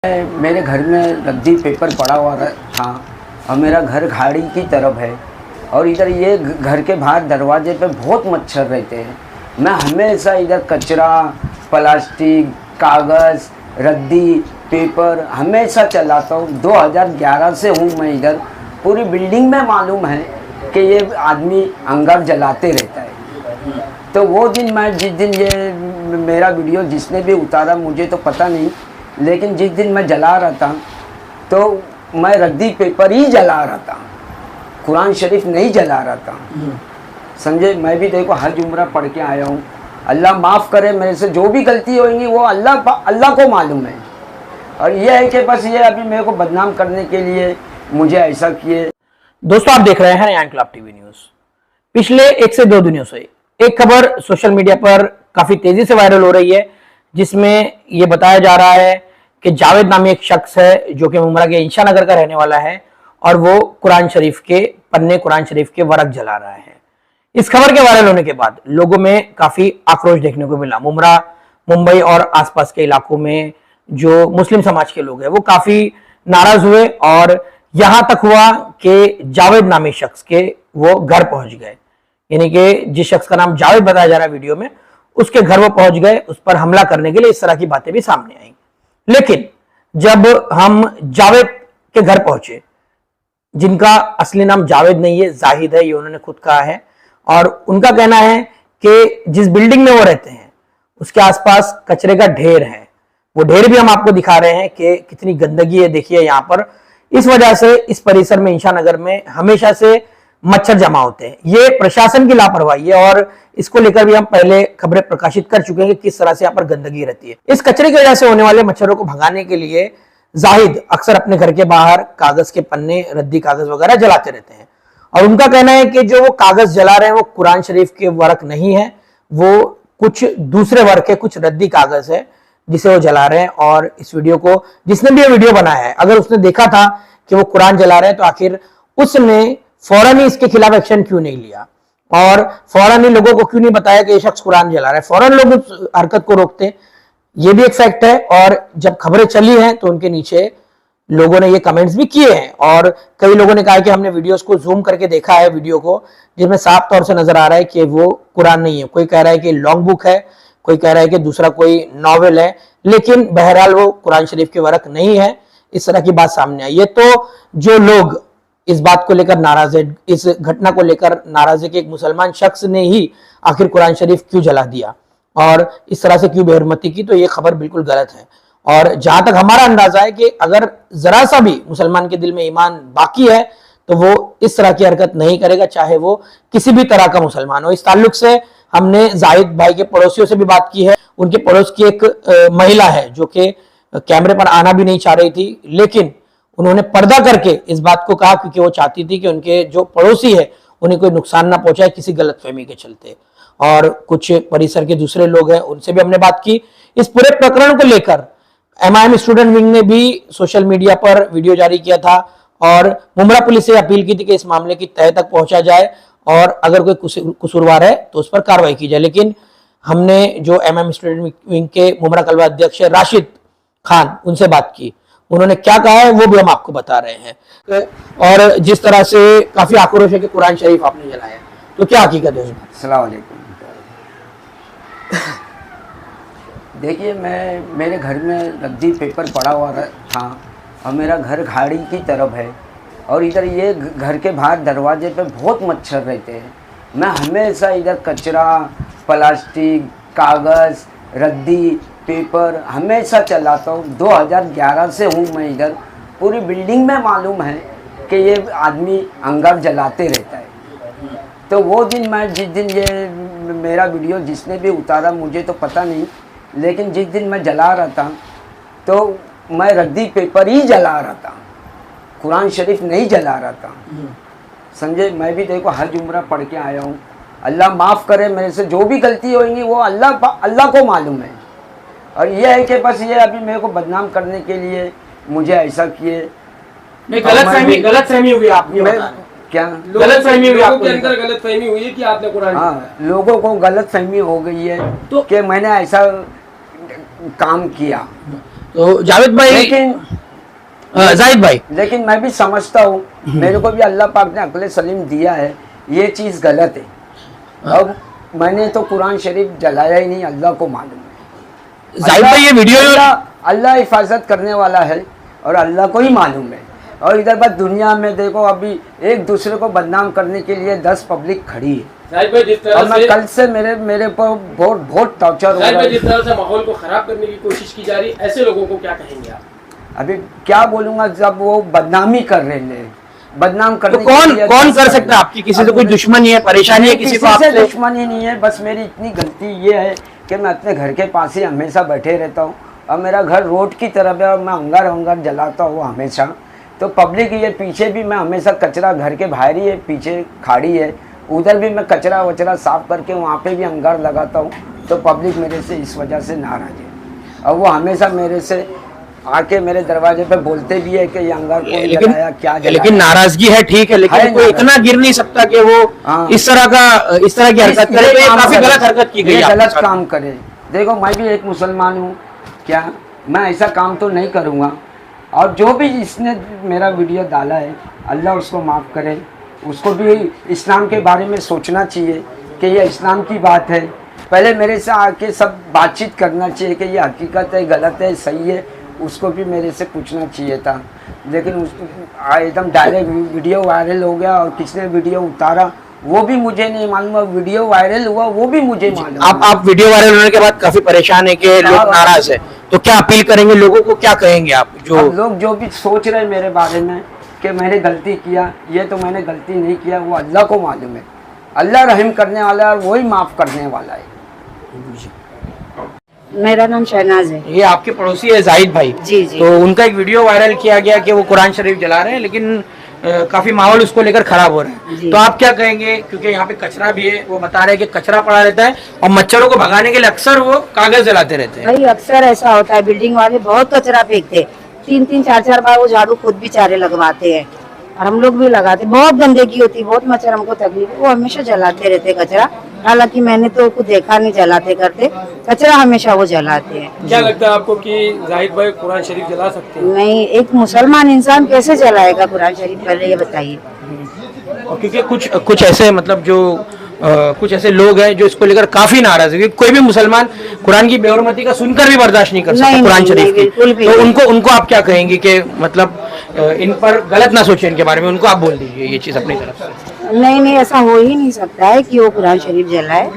मेरे घर में रद्दी पेपर पड़ा हुआ था और मेरा घर खाड़ी की तरफ है और इधर ये घर के बाहर दरवाजे पे बहुत मच्छर रहते हैं। मैं हमेशा इधर कचरा, प्लास्टिक, कागज़, रद्दी, पेपर हमेशा चलाता हूँ। 2011 से हूँ मैं इधर। पूरी बिल्डिंग में मालूम है कि ये आदमी अंगार जलाते रहता है। तो वो दिन मैं जिस दिन ये मेरा वीडियो जिसने भी उतारा मुझे तो पता नहीं, लेकिन जिस दिन मैं जला रहा था तो मैं रद्दी पेपर ही जला रहा था, कुरान शरीफ नहीं जला रहा था। समझे? मैं भी देखो हज उम्रा पढ़ के आया हूँ। अल्लाह माफ़ करे, मेरे से जो भी गलती होगी वो अल्लाह को मालूम है। और ये है कि बस ये अभी मेरे को बदनाम करने के लिए मुझे ऐसा किए। दोस्तों, आप देख रहे हैं इनकलाब टीवी न्यूज। पिछले 1 से 2 दिनों से एक खबर सोशल मीडिया पर काफी तेजी से वायरल हो रही है, जिसमें यह बताया जा रहा है कि जावेद नामी एक शख्स है जो कि मुमरा के इंशा नगर का रहने वाला है और वो कुरान शरीफ के पन्ने, कुरान शरीफ के वरक जला रहा है। इस खबर के वायरल होने के बाद लोगों में काफी आक्रोश देखने को मिला। मुमरा, मुंबई और आसपास के इलाकों में जो मुस्लिम समाज के लोग हैं वो काफी नाराज हुए और यहां तक हुआ कि जावेद नामी शख्स के वो घर पहुंच गए। यानी कि जिस शख्स का नाम जावेद बताया जा रहा है वीडियो में, उसके घर वो पहुंच गए, उस पर हमला करने के लिए। इस तरह की बातें भी सामने आई। लेकिन जब हम जावेद के घर पहुंचे, जिनका असली नाम जावेद नहीं है, जाहिद है, ये उन्होंने खुद कहा है, और उनका कहना है कि जिस बिल्डिंग में वो रहते हैं उसके आसपास कचरे का ढेर है। वो ढेर भी हम आपको दिखा रहे हैं कि कितनी गंदगी है। देखिए यहाँ पर, इस वजह से इस परिसर में, इंशा नगर में हमेशा से मच्छर जमा होते हैं। ये प्रशासन की लापरवाही है और इसको लेकर भी हम पहले खबरें प्रकाशित कर चुके हैं कि किस तरह से यहाँ पर गंदगी रहती है। इस कचरे की वजह से होने वाले मच्छरों को भगाने के लिए जाहिद अक्सर अपने घर के बाहर कागज के पन्ने, रद्दी कागज वगैरह जलाते रहते हैं। और उनका कहना है कि जो वो कागज जला रहे हैं वो कुरान शरीफ के वर्क नहीं है, वो कुछ दूसरे वर्क है, कुछ रद्दी कागज है जिसे वो जला रहे हैं। और इस वीडियो को जिसने भी ये वीडियो बनाया है, अगर उसने देखा था कि वो कुरान जला रहे हैं तो आखिर उसने फौरन ही इसके खिलाफ एक्शन क्यों नहीं लिया और फौरन ही लोगों को क्यों नहीं बताया कि ये शख्स कुरान जला रहा है? फौरन लोग उस हरकत को रोकते। ये भी एक फैक्ट है। और जब खबरें चली हैं तो उनके नीचे लोगों ने ये कमेंट्स भी किए हैं और कई लोगों ने कहा कि हमने वीडियोस को जूम करके देखा है, वीडियो को, जिसमें साफ तौर से नजर आ रहा है कि वो कुरान नहीं है। कोई कह रहा है कि लॉन्ग बुक है, कोई कह रहा है कि दूसरा कोई नॉवेल है, लेकिन बहरहाल वो कुरान शरीफ के वर्क नहीं है। इस तरह की बात सामने आई है। तो जो लोग इस बात को लेकर नाराज है, इस घटना को लेकर नाराज है कि एक मुसलमान शख्स ने ही आखिर कुरान शरीफ क्यों जला दिया और इस तरह से क्यों बेहरमती की, तो ये खबर बिल्कुल गलत है। और जहां तक हमारा अंदाजा है कि अगर जरा सा भी मुसलमान के दिल में ईमान बाकी है तो वो इस तरह की हरकत नहीं करेगा, चाहे वो किसी भी तरह का मुसलमान हो। इस ताल्लुक से हमने जाहिद भाई के पड़ोसियों से भी बात की है। उनके पड़ोस की एक महिला है जो कि कैमरे पर आना भी नहीं चाह रही थी, लेकिन उन्होंने पर्दा करके इस बात को कहा क्योंकि वो चाहती थी कि उनके जो पड़ोसी है उन्हें कोई नुकसान ना पहुंचाए किसी गलतफहमी के चलते। और कुछ परिसर के दूसरे लोग हैं, उनसे भी हमने बात की। इस पूरे प्रकरण को लेकर MIM स्टूडेंट विंग ने भी सोशल मीडिया पर वीडियो जारी किया था और मुमरा पुलिस से अपील की थी कि इस मामले की तह तक पहुंचा जाए और अगर कोई कसूरवार है तो उस पर कार्रवाई की जाए। लेकिन हमने जो MIM स्टूडेंट विंग के मुमरा कलवा अध्यक्ष राशिद खान, उनसे बात की। उन्होंने क्या कहा है वो भी हम आपको बता रहे हैं। और जिस तरह से काफी आक्रोश है कि कुरान शरीफ आपने जलाया, तो क्या हकीकत है? अस्सलाम वालेकुम। देखिए, मेरे घर में रद्दी पेपर पड़ा हुआ था और मेरा घर खाड़ी की तरफ है और इधर ये घर के बाहर दरवाजे पे बहुत मच्छर रहते हैं। मैं हमेशा इधर कचरा, प्लास्टिक, कागज़, रद्दी, पेपर हमेशा चलाता हूँ। 2011 से हूँ मैं इधर। पूरी बिल्डिंग में मालूम है कि ये आदमी अंगार जलाते रहता है। तो वो दिन मैं जिस दिन ये मेरा वीडियो जिसने भी उतारा मुझे तो पता नहीं, लेकिन जिस दिन मैं जला रहा था तो मैं रद्दी पेपर ही जला रहा था, कुरान शरीफ नहीं जला रहा था। समझे? मैं भी देखो हज उम्रा पढ़ के आया हूँ। अल्लाह माफ़ करे, मेरे से जो भी गलती होगी वो अल्लाह को मालूम है। और ये है कि बस ये अभी मेरे को बदनाम करने के लिए मुझे ऐसा किए। गलतफहमी हुई आपकी, क्या गलतफहमी हुई? लोगों के अंदर गलतफहमी हुई है कि आपने कुरान, हाँ, लोगों को गलतफहमी हो गई है तो कि मैंने ऐसा काम किया। तो जावेद भाई, लेकिन जाहिद भाई, लेकिन मैं भी समझता हूँ, मेरे को भी अल्लाह पाक ने अक्ल सलीम दिया है, ये चीज़ गलत है। अब मैंने तो कुरान शरीफ जलाया ही नहीं, अल्लाह को मालूम है। जाहिद भाई ये वीडियो अल्लाह हिफाजत करने वाला है और अल्लाह को ही मालूम है। और इधर बात दुनिया में देखो, अभी एक दूसरे को बदनाम करने के लिए 10 पब्लिक खड़ी है। जाहिद भाई, जिस और तरह मैं से कल से मेरे पर बहुत टॉर्चर हो जाहिद रहा भाई, जिस है। तरह से माहौल को खराब करने की कोशिश की जा रही है, ऐसे लोगों को क्या कहेंगे आप? अभी क्या बोलूंगा, जब वो बदनामी कर रहे हैं, बदनाम तो करने कौन के लिए कौन 10 कर सकता है? आपकी किसी से कोई दुश्मनी है, परेशानी है किसी को से आपसे? दुश्मनी नहीं है, बस मेरी इतनी गलती ये है कि मैं अपने घर के पास ही हमेशा बैठे रहता हूँ और मेरा घर रोड की तरफ है और मैं अंगार जलाता हूँ हमेशा। तो पब्लिक ये पीछे भी मैं हमेशा कचरा, घर के बाहर ही है, पीछे खाड़ी है, उधर भी मैं कचरा वचरा साफ करके वहाँ पे भी अंगार लगाता हूँ। तो पब्लिक मेरे से इस वजह से नाराज है और वो हमेशा मेरे से आके मेरे दरवाजे पे बोलते भी है कि ये अंगार कौन जलाया, क्या जलाया। लेकिन नाराजगी है, ठीक है, लेकिन है कोई इतना गिर नहीं सकता कि वो हाँ। इस तरह की हरकत करे। तो ये काफी गलत हरकत की गई ये है गलत आपके साथ। काम करे। देखो मैं भी एक मुसलमान हूँ, क्या मैं ऐसा काम तो नहीं करूँगा। और जो भी इसने मेरा वीडियो डाला है, अल्लाह उसको माफ़ करे, उसको भी इस्लाम के बारे में सोचना चाहिए कि ये इस्लाम की बात है। पहले मेरे से आके सब बातचीत करना चाहिए कि ये हकीकत है, गलत है, सही है, उसको भी मेरे से पूछना चाहिए था। लेकिन एकदम डायरेक्ट वीडियो वायरल हो गया और किसने वीडियो उतारा वो भी मुझे नहीं मालूम, वीडियो वायरल हुआ वो भी मुझे मालूम। आप वीडियो वायरल होने के बाद काफी परेशान है कि लोग नाराज है, तो क्या अपील करेंगे लोगों को, क्या कहेंगे आप? जो लोग जो भी सोच रहे हैं मेरे बारे में कि मैंने गलती किया, ये तो मैंने गलती नहीं किया, वो अल्लाह को मालूम है। अल्लाह रहम करने वाला है और वही माफ़ करने वाला है। मेरा नाम शहनाज है। ये आपके पड़ोसी है जाहिद भाई जी जी। तो उनका एक वीडियो वायरल किया गया कि वो कुरान शरीफ जला रहे हैं, लेकिन काफी माहौल उसको लेकर खराब हो रहा है। जी। तो आप क्या कहेंगे? क्योंकि यहाँ पे कचरा भी है, वो बता रहे हैं कि कचरा पड़ा रहता है और मच्छरों को भगाने के लिए अक्सर वो कागज जलाते रहते हैं। भाई अक्सर ऐसा होता है, बिल्डिंग वाले बहुत कचरा फेंकते, 3-3 4-4 बार वो झाड़ू खुद भी चारे लगवाते हैं और हम लोग भी लगाते। बहुत गंदगी होती, बहुत मच्छर, हमको तकलीफ। वो हमेशा जलाते रहते कचरा। हालांकि मैंने तो कुछ देखा नहीं जलाते करते, कचरा हमेशा वो जलाते हैं। क्या लगता है आपको कि जाहिद भाई कुरान शरीफ जला सकते हैं? नहीं, एक मुसलमान इंसान कैसे जलाएगा कुरान शरीफ, पहले ये बताइए। और क्योंकि कुछ ऐसे मतलब जो कुछ ऐसे लोग हैं जो इसको लेकर काफी नाराज है, क्योंकि कोई भी मुसलमान कुरान की बेहुरमती का सुनकर भी बर्दाश्त नहीं कर सकता नहीं, कुरान नहीं, शरीफ नहीं, बिल्कुल की। भी तो नहीं। उनको आप क्या कहेंगे कि मतलब इन पर गलत ना सोचें, इनके बारे में उनको आप बोल दीजिए ये चीज अपनी तरफ से। नहीं, ऐसा हो ही नहीं सकता है कि वो कुरान शरीफ जलाए।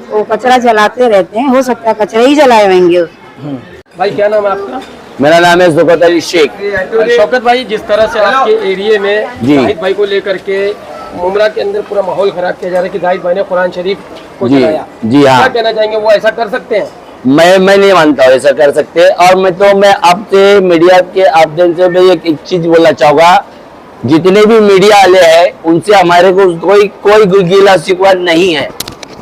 वो कचरा जलाते रहते हैं, हो सकता है कचरा ही जलाए होंगे। भाई क्या नाम है आपका? मेरा नाम है ज़ुफ़र अली शेख। शौकत भाई, जिस तरह से आपके एरिया में जी। जाहिद भाई को लेकर के मुमरा के अंदर पूरा माहौल खराब किया जा रहा है कि जाहिद भाई ने कुरान शरीफ को जी, जलाया, जी हाँ। क्या कहना चाहेंगे? वो ऐसा कर सकते हैं? मैं नहीं मानता हूँ ऐसा कर सकते। और मैं आपसे मीडिया के माध्यम से मैं एक चीज बोलना चाहूँगा, जितने भी मीडिया वाले हैं उनसे हमारे को कोई गिला शिकवा नहीं है,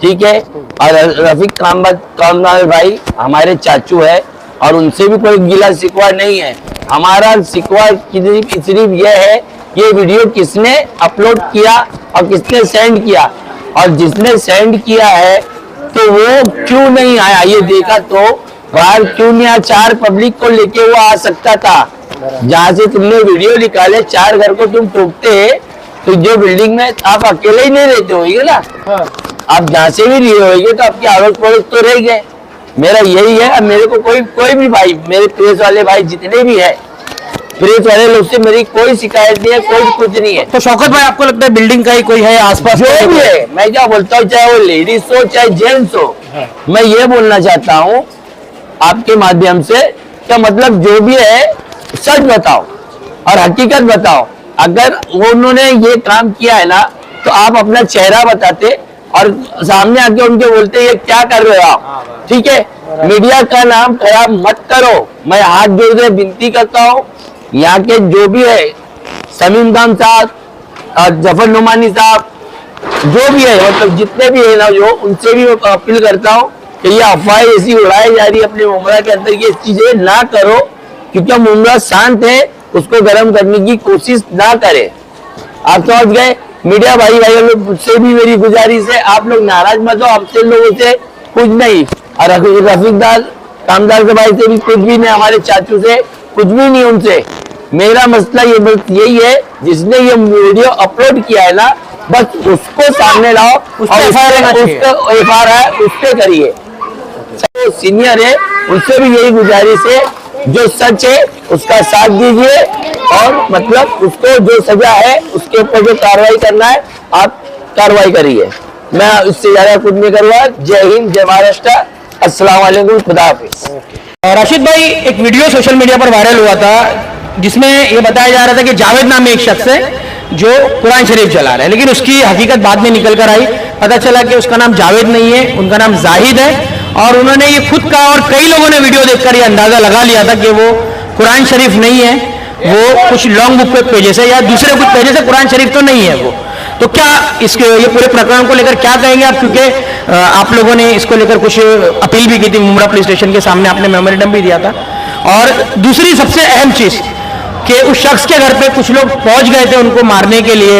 ठीक है। और रफीक कामदार भाई हमारे चाचू है और उनसे भी कोई गिला शिकवा नहीं है। हमारा शिकवा सिर्फ ये है, ये वीडियो किसने अपलोड किया और किसने सेंड किया, और जिसने सेंड किया है तो वो क्यों नहीं आया, ये देखा तो बाहर क्यों नहीं आया? 4 पब्लिक को लेके वो आ सकता था। जहाँ से तुमने वीडियो निकाले 4 घर को तुम टोकते, तो जो बिल्डिंग में आप अकेले ही नहीं रहते होगे ना, आप जहाँ से भी लिए होंगे तो आपके अड़ोस पड़ोस तो रह गए। मेरा यही है, मेरे को कोई भी भाई, मेरे प्रेस वाले भाई जितने भी है, प्रेस वाले लोग से मेरी कोई शिकायत नहीं है, कोई कुछ नहीं है। तो शौकत भाई, आपको लगता है बिल्डिंग का ही कोई है आसपास? जो भी है, मैं क्या बोलता हूँ, चाहे वो लेडीज हो चाहे जेंट्स हो, मैं ये बोलना चाहता हूँ आपके माध्यम से, क्या मतलब जो भी है सच बताओ और हकीकत बताओ। अगर उन्होंने ये काम किया है ना, तो आप अपना चेहरा बताते और सामने आके उनके बोलते ये क्या कर रहे हो आप, ठीक है। मीडिया का नाम खराब मत करो, मैं हाथ जोड़ के विनती करता हूँ। यहाँ के जो भी है, समीम खान साहब और जफर नुमानी साहब, जो भी है, मतलब जितने भी है ना, जो उनसे भी मैं अपील करता हूँ कि ये अफवाह ऐसी उड़ाई जा रही है अपने मुमरा के अंदर, ये चीजें ना करो, क्योंकि मुमरा शांत है, उसको गर्म करने की कोशिश ना करे। आप समझ गए? मीडिया भाई लोग से भी मेरी गुजारिश है, आप लोग नाराज मत हो, हमसे लोगों से कुछ नहीं। और कामदार के भाई से भी कुछ भी नहीं, हमारे चाचू से कुछ भी नहीं उनसे। मेरा मसला ये बस यही है, जिसने ये वीडियो अपलोड किया है ना, बस उसको सामने लाओ और FIR है उससे करिए। जो सीनियर है उनसे भी यही गुजारिश है, जो सच है उसका साथ दीजिए और मतलब उसको जो सजा है उसके ऊपर जो कार्रवाई करना है आप कार्रवाई करिए। मैं इससे ज्यादा कुछ नहीं करूँगा। जय हिंद, जय महाराष्ट्र, अस्सलाम वालेकुम, खुदा हाफिज। राशिद भाई, एक वीडियो सोशल मीडिया पर वायरल हुआ था जिसमें ये बताया जा रहा था कि जावेद नाम एक शख्स है जो कुरान शरीफ चला रहा है, लेकिन उसकी हकीकत बाद में निकल कर आई। पता चला कि उसका नाम जावेद नहीं है, उनका नाम जाहिद है। और उन्होंने ये खुद कहा और कई लोगों ने वीडियो देखकर ये अंदाजा लगा लिया था कि वो कुरान शरीफ नहीं है, वो कुछ लॉन्ग बुक के पेजेस है या दूसरे कुछ पेजेस है, कुरान शरीफ तो नहीं है वो। तो क्या इसके ये पूरे प्रकरण को लेकर क्या कहेंगे आप, क्योंकि आप लोगों ने इसको लेकर कुछ अपील भी की थी मुमरा पुलिस स्टेशन के सामने, आपने मेमोरेंडम भी दिया था। और दूसरी सबसे अहम चीज कि उस शख्स के घर पे कुछ लोग पहुंच गए थे उनको मारने के लिए,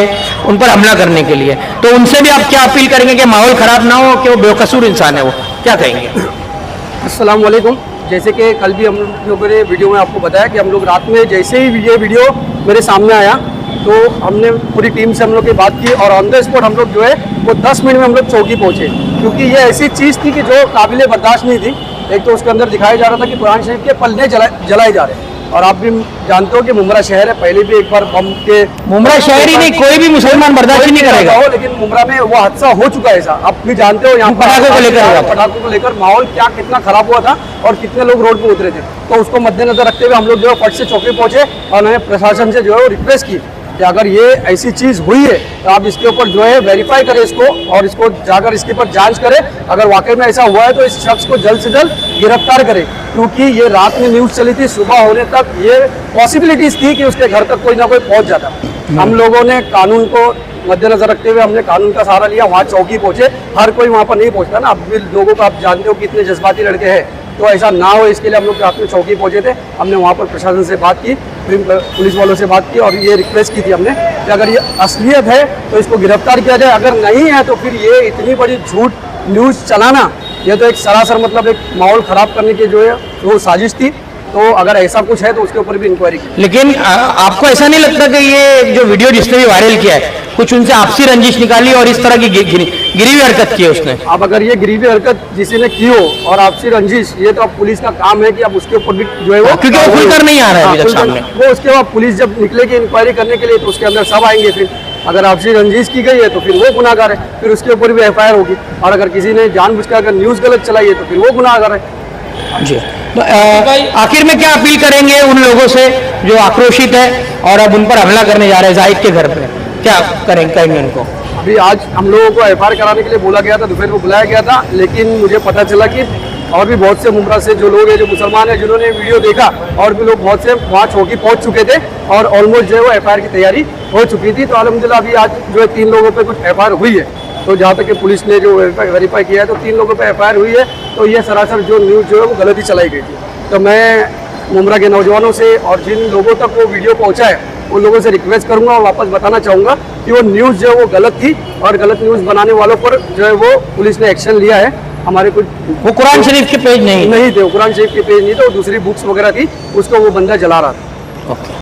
उन पर हमला करने के लिए, तो उनसे भी आप क्या अपील करेंगे कि माहौल खराब ना हो, कि वो बेकसूर इंसान है, वो क्या कहेंगे? अस्सलाम वालेकुम। जैसे कि कल भी हम लोगों ने वीडियो में आपको बताया कि हम लोग रात में जैसे ही ये वीडियो मेरे सामने आया तो हमने पूरी टीम से हम लोग की बात की और ऑन द स्पॉट हम लोग जो है वो 10 मिनट में हम लोग चौकी पहुंचे, क्योंकि ये ऐसी चीज़ थी कि जो काबिल बर्दाश्त नहीं थी। एक तो उसके अंदर दिखाया जा रहा था कि कुरान शरीफ के पल्ले जलाए जा रहे हैं, और आप भी जानते हो कि मुमरा शहर है, पहले भी एक बार बम के मुमरा शहर ही नहीं, कोई भी मुसलमान बर्दाश्त नहीं करेगा हो, लेकिन मुमरा में वो हादसा हो चुका है ऐसा। आप भी जानते हो यहाँ पटाखों को लेकर माहौल क्या कितना खराब हुआ था और कितने लोग रोड पे उतरे थे। तो उसको मद्देनजर रखते हुए हम लोग जो है फट से चौकी पहुंचे और उन्होंने प्रशासन से जो है वो रिक्वेस्ट की कि अगर ये ऐसी चीज़ हुई है तो आप इसके ऊपर जो है वेरीफाई करें इसको, और इसको जाकर इसके ऊपर जांच करें। अगर वाकई में ऐसा हुआ है तो इस शख्स को जल्द से जल्द गिरफ्तार करें, क्योंकि ये रात में न्यूज़ चली थी, सुबह होने तक ये पॉसिबिलिटीज़ थी कि उसके घर तक कोई ना कोई पहुंच जाता। हम लोगों ने कानून को मद्देनजर रखते हुए हमने कानून का सहारा लिया, वहाँ चौकी पहुंचे। हर कोई वहाँ पर नहीं पहुँचता ना, अब भी लोगों को आप जानते हो कि इतने जज्बाती लड़के हैं, तो ऐसा ना हो इसके लिए हम लोग रात में चौकी पहुंचे थे। हमने वहाँ पर प्रशासन से बात की, पुलिस वालों से बात की और ये रिक्वेस्ट की थी हमने कि अगर ये असलियत है तो इसको गिरफ्तार किया जाए, अगर नहीं है तो फिर ये इतनी बड़ी झूठ न्यूज़ चलाना, ये तो एक सरासर मतलब एक माहौल ख़राब करने की जो है वो साजिश थी। तो अगर ऐसा कुछ है तो उसके ऊपर भी इंक्वायरी की। लेकिन आपको ऐसा नहीं लगता कि ये जो वीडियो जिसने भी वायरल किया है कुछ उनसे आपसी रंजिश निकाली और इस तरह की गिरीवी हरकत की है उसने? अब अगर ये गिरीवी हरकत किसी ने की हो और आपसी रंजिश, ये तो अब पुलिस का काम है कि अब उसके ऊपर भी जो है वो, क्योंकि वो खुलकर नहीं आ रहा है अभी तक सामने, वो उसके बाद पुलिस जब निकलेगी इंक्वायरी करने के लिए तो उसके अंदर सब आएंगे। फिर अगर आपसी रंजिश की गई है तो फिर वो गुनाहगार है, फिर उसके ऊपर भी FIR होगी। और अगर किसी ने जानबूझकर अगर न्यूज़ गलत चलाई है तो फिर वो गुनाहगार है जी। तो आखिर में क्या अपील करेंगे उन लोगों से जो आक्रोशित है और अब उन पर हमला करने जा रहे हैं जाहिद के घर पे, क्या कहेंगे उनको? अभी आज हम लोगों को FIR कराने के लिए बोला गया था, दोपहर को बुलाया गया था, लेकिन मुझे पता चला कि और भी बहुत से मुमरा से जो लोग हैं, जो मुसलमान हैं, जिन्होंने वीडियो देखा, और भी लोग बहुत से वहाँ चौकी पहुँच चुके थे और ऑलमोस्ट जो है वो FIR की तैयारी हो चुकी थी। तो अल्हम्दुलिल्लाह अभी आज जो है 3 लोगों पर कुछ FIR हुई है। तो जहाँ तक कि पुलिस ने जो वेरीफाई किया है तो 3 लोगों पे FIR हुई है। तो ये सरासर जो न्यूज़ जो है वो गलत ही चलाई गई थी। तो मैं मुमरा के नौजवानों से और जिन लोगों तक वो वीडियो पहुँचा है उन लोगों से रिक्वेस्ट करूँगा और वापस बताना चाहूँगा कि वो न्यूज़ जो है वो गलत थी और गलत न्यूज़ बनाने वालों पर जो है वो पुलिस ने एक्शन लिया है। हमारे कुछ वो कुरान शरीफ के पेज नहीं थे, कुरान शरीफ के पेज नहीं थे, वो दूसरी बुक्स वगैरह थी, उसको वो बंदा जला रहा था। ओके।